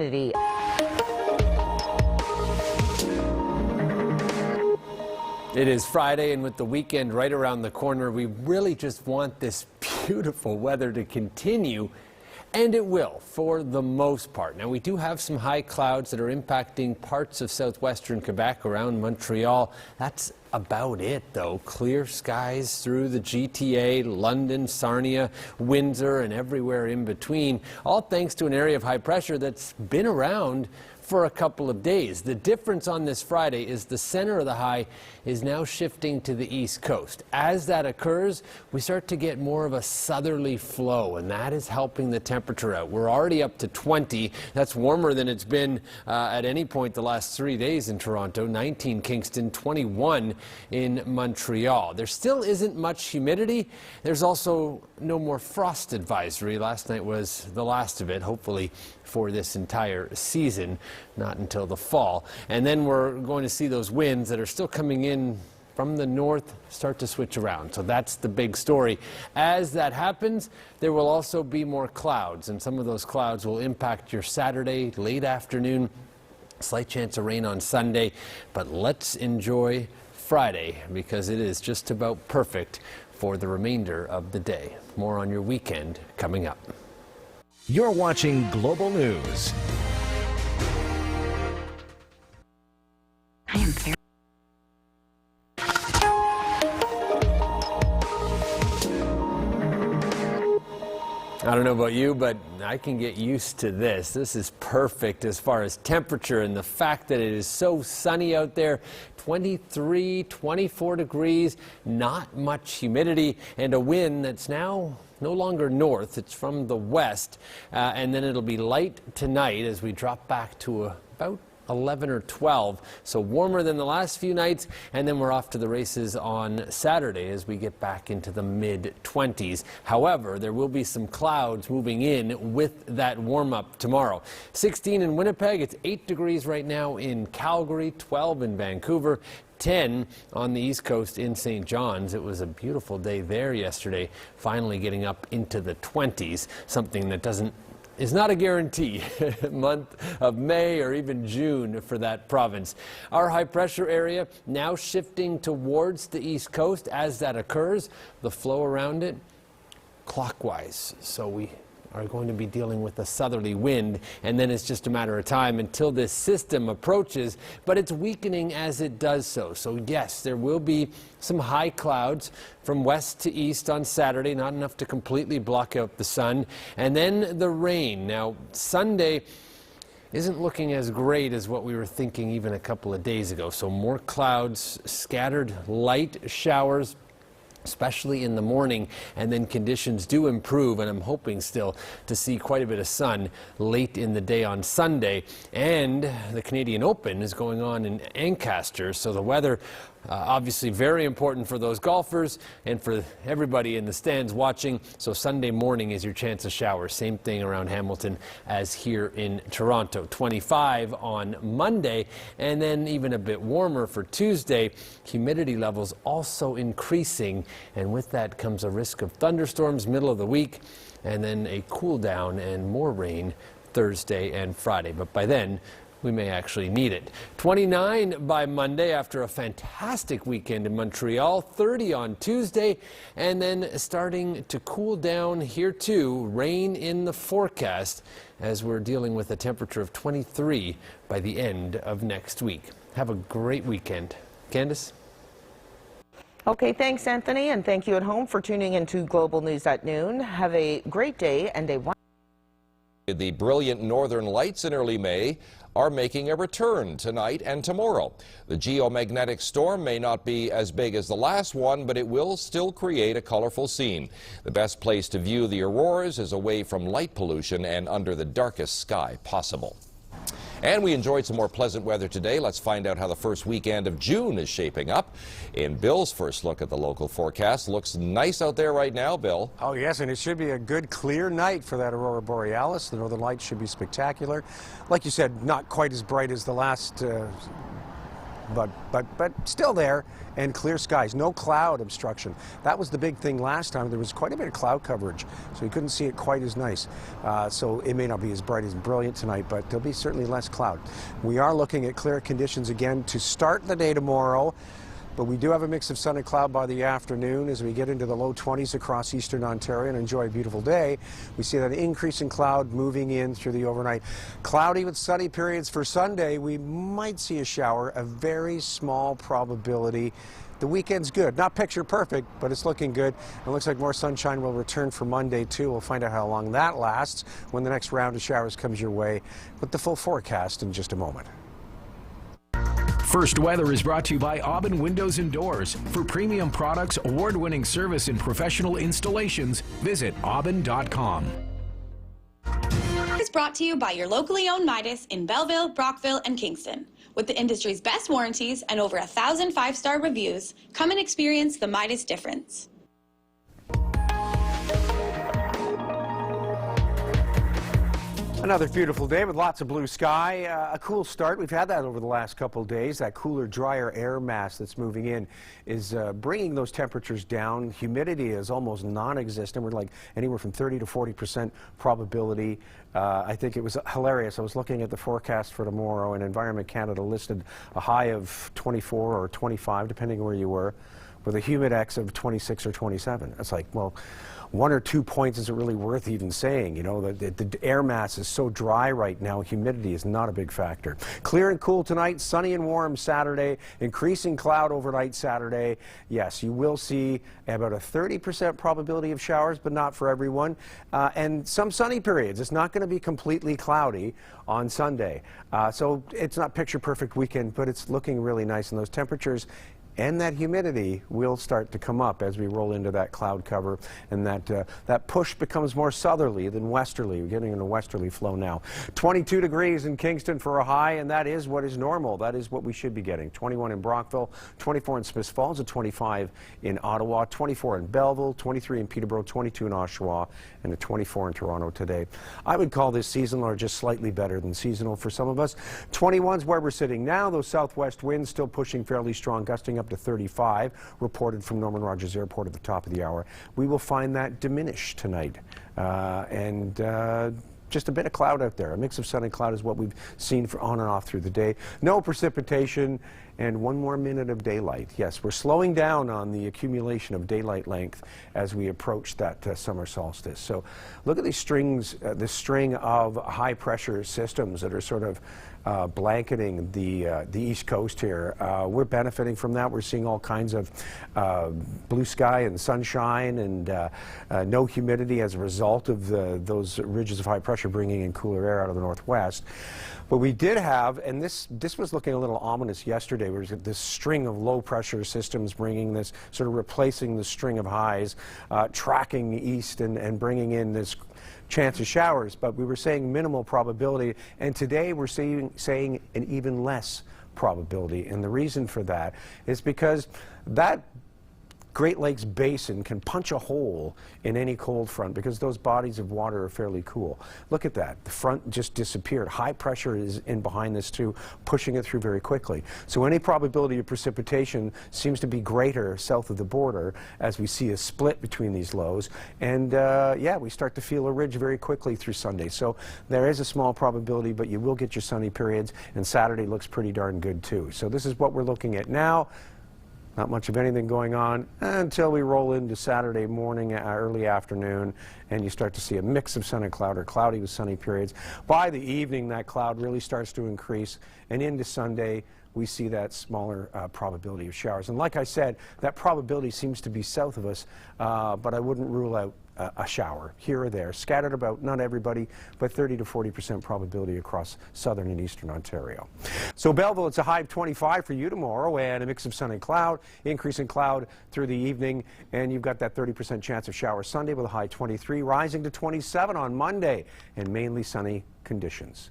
It is Friday, and with the weekend right around the corner, we really just want this beautiful weather to continue, and it will for the most part. Now, we do have some high clouds that are impacting parts of southwestern Quebec around Montreal. That's about it, though. Clear skies through the GTA, London, Sarnia, Windsor, and everywhere in between, all thanks to an area of high pressure that's been around for a couple of days. The difference on this Friday is the center of the high is now shifting to the east coast. As that occurs, we start to get more of a southerly flow, and that is helping the temperature out. We're already up to 20. That's warmer than it's been at any point the last 3 days in Toronto. 19 Kingston, 21 in Montreal. There still isn't much humidity. There's also no more frost advisory. Last night was the last of it, hopefully for this entire season, not until the fall. And then we're going to see those winds that are still coming in from the north start to switch around. So that's the big story. As that happens, there will also be more clouds, and some of those clouds will impact your Saturday late afternoon. Slight chance of rain on Sunday, but let's enjoy Friday because it is just about perfect for the remainder of the day. More on your weekend coming up. You're watching Global News. I am very I don't know about you, but I can get used to this. This is perfect as far as temperature and the fact that it is so sunny out there. 23, 24 degrees, not much humidity, and a wind that's now no longer north. It's from the west, and then it'll be light tonight as we drop back to about 11 or 12, so warmer than the last few nights, and then we're off to the races on Saturday as we get back into the mid-20s. However, there will be some clouds moving in with that warm-up tomorrow. 16 in Winnipeg, it's 8 degrees right now in Calgary, 12 in Vancouver, 10 on the East Coast in St. John's. It was a beautiful day there yesterday, finally getting up into the 20s, something that is not a guarantee month of May or even June for that province. Our high pressure area now shifting towards the east coast. As that occurs, the flow around it clockwise. So we are going to be dealing with a southerly wind, and then it's just a matter of time until this system approaches, but it's weakening as it does so. So yes, there will be some high clouds from west to east on Saturday, not enough to completely block out the sun, and then the rain. Now, Sunday isn't looking as great as what we were thinking even a couple of days ago. So more clouds, scattered light showers, especially in the morning, and then conditions do improve, and I'm hoping still to see quite a bit of sun late in the day on Sunday. And the Canadian Open is going on in Ancaster, so the weather obviously very important for those golfers and for everybody in the stands watching. So Sunday morning is your chance of showers. Same thing around Hamilton as here in Toronto. 25 on Monday, and then even a bit warmer for Tuesday. Humidity levels also increasing, and with that comes a risk of thunderstorms middle of the week, and then a cool down and more rain Thursday and Friday. But by then, we may actually need it. 29 by Monday after a fantastic weekend in Montreal, 30 on Tuesday, and then starting to cool down here too. Rain in the forecast as we're dealing with a temperature of 23 by the end of next week. Have a great weekend. Candace? Okay, thanks, Anthony, and thank you at home for tuning into Global News at Noon. Have a great day and a The brilliant northern lights in early May are making a return tonight and tomorrow. The geomagnetic storm may not be as big as the last one, but it will still create a colorful scene. The best place to view the auroras is away from light pollution and under the darkest sky possible. And we enjoyed some more pleasant weather today. Let's find out how the first weekend of June is shaping up. In Bill's first look at the local forecast, looks nice out there right now, Bill. Oh yes, and it should be a good clear night for that aurora borealis. The northern lights should be spectacular. Like you said, not quite as bright as the last but still there, and clear skies. No cloud obstruction. That was the big thing last time. There was quite a bit of cloud coverage, so you couldn't see it quite as nice. So it may not be as bright as brilliant tonight, but there'll be certainly less cloud. We are looking at clear conditions again to start the day tomorrow. But we do have a mix of sun and cloud by the afternoon as we get into the low 20s across eastern Ontario and enjoy a beautiful day. We see that increase in cloud moving in through the overnight. Cloudy with sunny periods for Sunday. We might see a shower, a very small probability. The weekend's good. Not picture perfect, but it's looking good. It looks like more sunshine will return for Monday, too. We'll find out how long that lasts when the next round of showers comes your way. But the full forecast in just a moment. First Weather is brought to you by Aubin Windows and Doors. For premium products, award-winning service, and professional installations, visit aubin.com. Is brought to you by your locally owned Midas in Belleville, Brockville, and Kingston. With the industry's best warranties and over 1,000 five-star reviews, come and experience the Midas difference. Another beautiful day with lots of blue sky. A cool start. We've had that over the last couple of days. That cooler, drier air mass that's moving in is bringing those temperatures down. Humidity is almost non-existent. We're like anywhere from 30 to 40% probability. I think it was hilarious. I was looking at the forecast for tomorrow, and Environment Canada listed a high of 24 or 25, depending where you were, with a humidex of 26 or 27. It's like, well, 1 or 2 points isn't really worth even saying. You know, the air mass is so dry right now, humidity is not a big factor. Clear and cool tonight, sunny and warm Saturday, increasing cloud overnight Saturday. Yes, you will see about a 30% probability of showers, but not for everyone. And some sunny periods. It's not going to be completely cloudy on Sunday. So it's not picture perfect weekend, but it's looking really nice. And those temperatures and that humidity will start to come up as we roll into that cloud cover, and that push becomes more southerly than westerly. We're getting in a westerly flow now. 22 degrees in Kingston for a high, and that is what is normal. That is what we should be getting. 21 in Brockville, 24 in Smiths Falls, a 25 in Ottawa, 24 in Belleville, 23 in Peterborough, 22 in Oshawa, and a 24 in Toronto today. I would call this seasonal or just slightly better than seasonal for some of us. 21's where we're sitting now. Those southwest winds still pushing fairly strong, gusting up to 35, reported from Norman Rogers Airport at the top of the hour. We will find that diminish tonight. Just a bit of cloud out there. A mix of sun and cloud is what we've seen for on and off through the day. No precipitation and 1 more minute of daylight. Yes, we're slowing down on the accumulation of daylight length as we approach that summer solstice. So look at these strings, this string of high pressure systems that are sort of blanketing the East Coast here. We're benefiting from that. We're seeing all kinds of blue sky and sunshine and no humidity as a result of those ridges of high pressure bringing in cooler air out of the northwest. But we did have, and this was looking a little ominous yesterday, where this string of low pressure systems bringing this, sort of replacing the string of highs, tracking east and bringing in this chance of showers. But we were saying minimal probability, and today we're saying an even less probability. And the reason for that is because that Great Lakes Basin can punch a hole in any cold front because those bodies of water are fairly cool. Look at that. The front just disappeared. High pressure is in behind this too, pushing it through very quickly. So any probability of precipitation seems to be greater south of the border as we see a split between these lows. And yeah, we start to feel a ridge very quickly through Sunday. So there is a small probability, but you will get your sunny periods, and Saturday looks pretty darn good too. So this is what we're looking at now. Not much of anything going on until we roll into Saturday morning, early afternoon, and you start to see a mix of sun and cloud, or cloudy with sunny periods. By the evening, that cloud really starts to increase, and into Sunday, we see that smaller probability of showers. And like I said, that probability seems to be south of us, but I wouldn't rule out a shower here or there, scattered about, not everybody, but 30 to 40% probability across southern and eastern Ontario. So Belleville, it's a high of 25 for you tomorrow, and a mix of sun and cloud, increase in cloud through the evening, and you've got that 30% chance of showers Sunday with a high 23, rising to 27 on Monday, and mainly sunny conditions.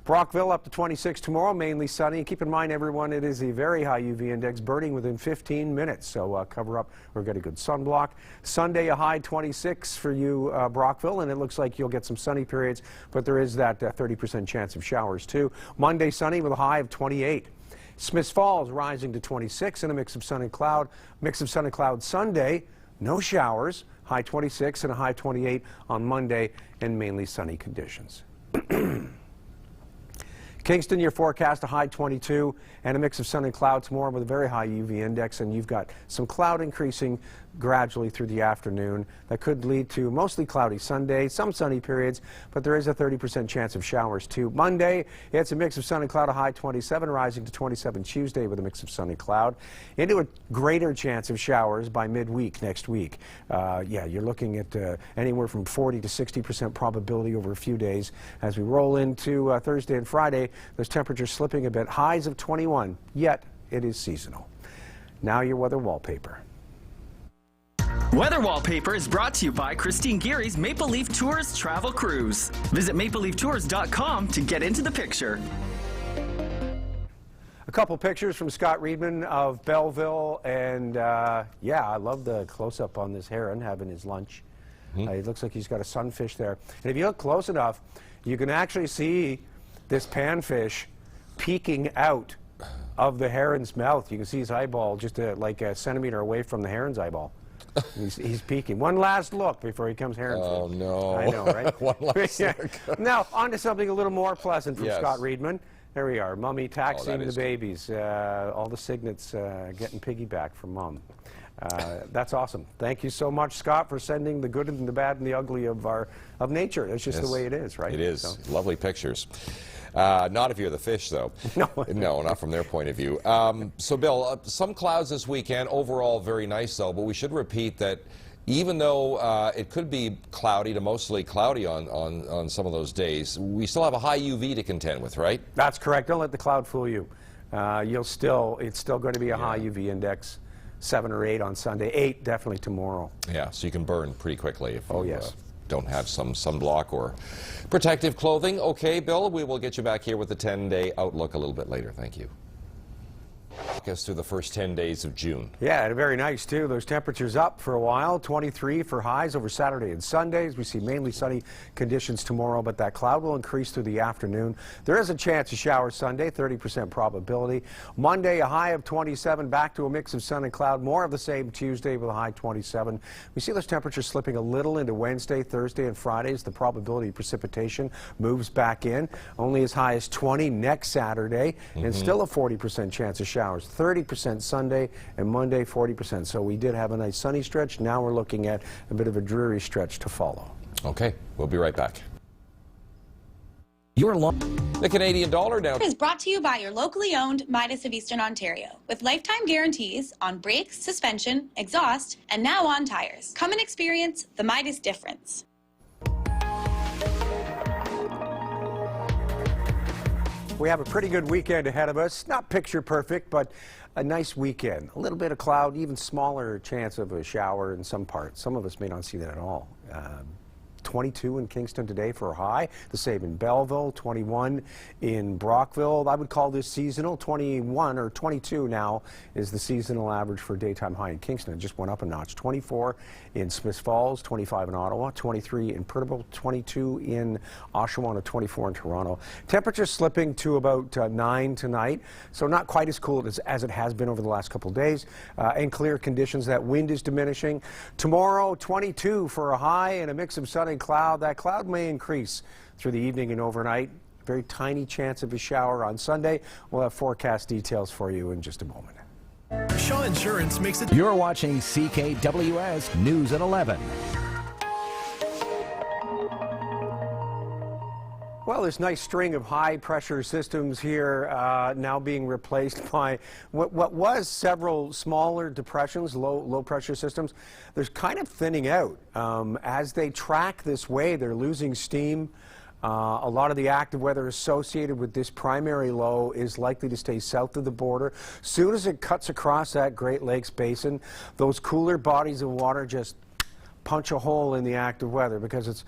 Brockville up to 26 tomorrow, mainly sunny. Keep in mind, everyone, it is a very high UV index, burning within 15 minutes, so cover up or get a good sunblock. Sunday, a high 26 for you, Brockville, and it looks like you'll get some sunny periods, but there is that 30% chance of showers too. Monday, sunny with a high of 28. Smiths Falls rising to 26 and a mix of sun and cloud. Mix of sun and cloud Sunday, no showers, high 26 and a high 28 on Monday, and mainly sunny conditions. Kingston, your forecast, a high 22 and a mix of sun and cloud tomorrow with a very high UV index, and you've got some cloud increasing gradually through the afternoon. That could lead to mostly cloudy Sunday, some sunny periods, but there is a 30% chance of showers too. Monday, it's a mix of sun and cloud, a high 27, rising to 27 Tuesday with a mix of sun and cloud. Into a greater chance of showers by midweek next week. Yeah, you're looking at anywhere from 40 to 60% probability over a few days. As we roll into Thursday and Friday, those temperatures slipping a bit, highs of 21, yet it is seasonal. Now your weather wallpaper. Weather Wallpaper is brought to you by Christine Geary's Maple Leaf Tours Travel Cruise. Visit mapleleaftours.com to get into the picture. A couple pictures from Scott Reedman of Belleville, and yeah, I love the close-up on this heron having his lunch. It looks like he's got a sunfish there. And if you look close enough, you can actually see this panfish peeking out of the heron's mouth. You can see his eyeball just like a centimeter away from the heron's eyeball. He's peeking. One last look before he comes heron. Oh, no. I know, right? One last look. Now, on to something a little more pleasant from Yes. Scott Reedman. There we are. Mummy taxiing the is babies. All the cygnets getting piggyback from Mom. That's awesome. Thank you so much, Scott, for sending the good and the bad and the ugly of nature. That's just the way it is, right? It is. So. Lovely pictures. Not if you're the fish, though. No. No, not from their point of view. So, Bill, some clouds this weekend. Overall, very nice, though. But we should repeat that even though it could be cloudy to mostly cloudy on some of those days, we still have a high UV to contend with, right? That's correct. Don't let the cloud fool you. It's still going to be a high UV index, 7 or 8 on Sunday, 8 definitely tomorrow. Yeah, so you can burn pretty quickly if you yes. don't have some sunblock or protective clothing. Okay, Bill, we will get you back here with the 10-day outlook a little bit later. Thank you. Take us through the first 10 days of June. Yeah, very nice, too. Those temperatures up for a while. 23 for highs over Saturday and Sundays. We see mainly sunny conditions tomorrow, but that cloud will increase through the afternoon. There is a chance of showers Sunday, 30% probability. Monday, a high of 27, back to a mix of sun and cloud. More of the same Tuesday with a high 27. We see those temperatures slipping a little into Wednesday, Thursday, and Friday as the probability of precipitation moves back in. Only as high as 20 next Saturday, and still a 40% chance of showers. 30% Sunday, and Monday 40%. So we did have a nice sunny stretch. Now we're looking at a bit of a dreary stretch to follow. Okay, we'll be right back. The Canadian dollar now Is brought to you by your locally owned Midas of Eastern Ontario, with lifetime guarantees on brakes, suspension, exhaust, and now on tires. Come and experience the Midas difference. We have a pretty good weekend ahead of us. Not picture perfect, but a nice weekend. A little bit of cloud, even smaller chance of a shower in some parts. Some of us may not see that at all. 22 in Kingston today for a high. The same in Belleville, 21 in Brockville. I would call this seasonal. 21 or 22 now is the seasonal average for daytime high in Kingston. It just went up a notch. 24 in Smiths Falls, 25 in Ottawa, 23 in Prittleville, 22 in Oshawa, and 24 in Toronto. Temperatures slipping to about 9 tonight, so not quite as cool as it has been over the last couple of days. And clear conditions. That wind is diminishing. Tomorrow, 22 for a high and a mix of sun and cloud. That cloud may increase through the evening and overnight. Very tiny chance of a shower on Sunday. We'll have forecast details for you in just a moment. Shaw Insurance makes it. You're watching CKWS News at 11. Well, this nice string of high-pressure systems here now being replaced by what was several smaller depressions, low-pressure systems. They're kind of thinning out. As they track this way, they're losing steam. A lot of the active weather associated with this primary low is likely to stay south of the border. Soon as it cuts across that Great Lakes basin, those cooler bodies of water just punch a hole in the active weather because it's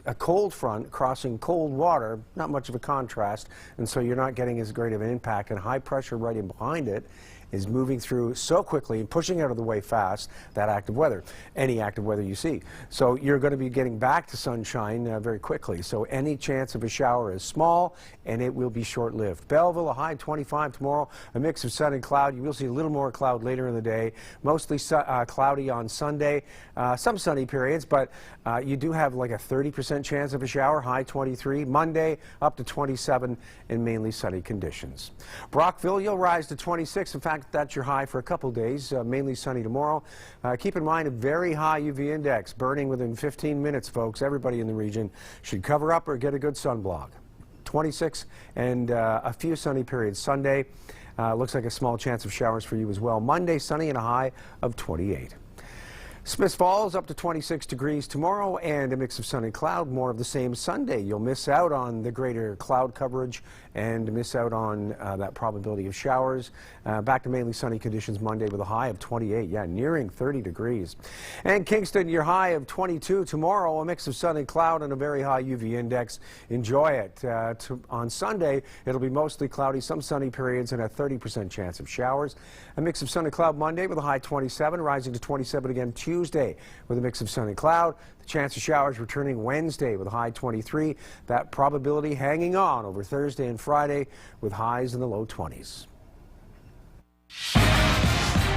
a cold front crossing cold water, not much of a contrast, and so you're not getting as great of an impact, and high pressure right in behind it is moving through so quickly and pushing out of the way fast that active weather, any active weather you see. So you're going to be getting back to sunshine very quickly. So any chance of a shower is small, and it will be short-lived. Belleville, a high 25 tomorrow, a mix of sun and cloud. You will see a little more cloud later in the day. Mostly cloudy on Sunday, some sunny periods, but you do have like a 30% chance of a shower, high 23. Monday up to 27 in mainly sunny conditions. Brockville, you'll rise to 26. In fact, that's your high for a couple days, mainly sunny tomorrow. Keep in mind a very high UV index, burning within 15 minutes, folks. Everybody in the region should cover up or get a good sunblock. 26 and a few sunny periods. Sunday looks like a small chance of showers for you as well. Monday, sunny and a high of 28. Smiths Falls up to 26 degrees tomorrow and a mix of sun and cloud. More of the same Sunday. You'll miss out on the greater cloud coverage and miss out on that probability of showers. Back to mainly sunny conditions Monday with a high of 28. Yeah, nearing 30 degrees. And Kingston, your high of 22 tomorrow. A mix of sun and cloud and a very high UV index. Enjoy it. On Sunday, it'll be mostly cloudy, some sunny periods, and a 30% chance of showers. A mix of sun and cloud Monday with a high 27, rising to 27 again Tuesday with a mix of sun and cloud. The chance of showers returning Wednesday with a high 23. That probability hanging on over Thursday and Friday with highs in the low 20s.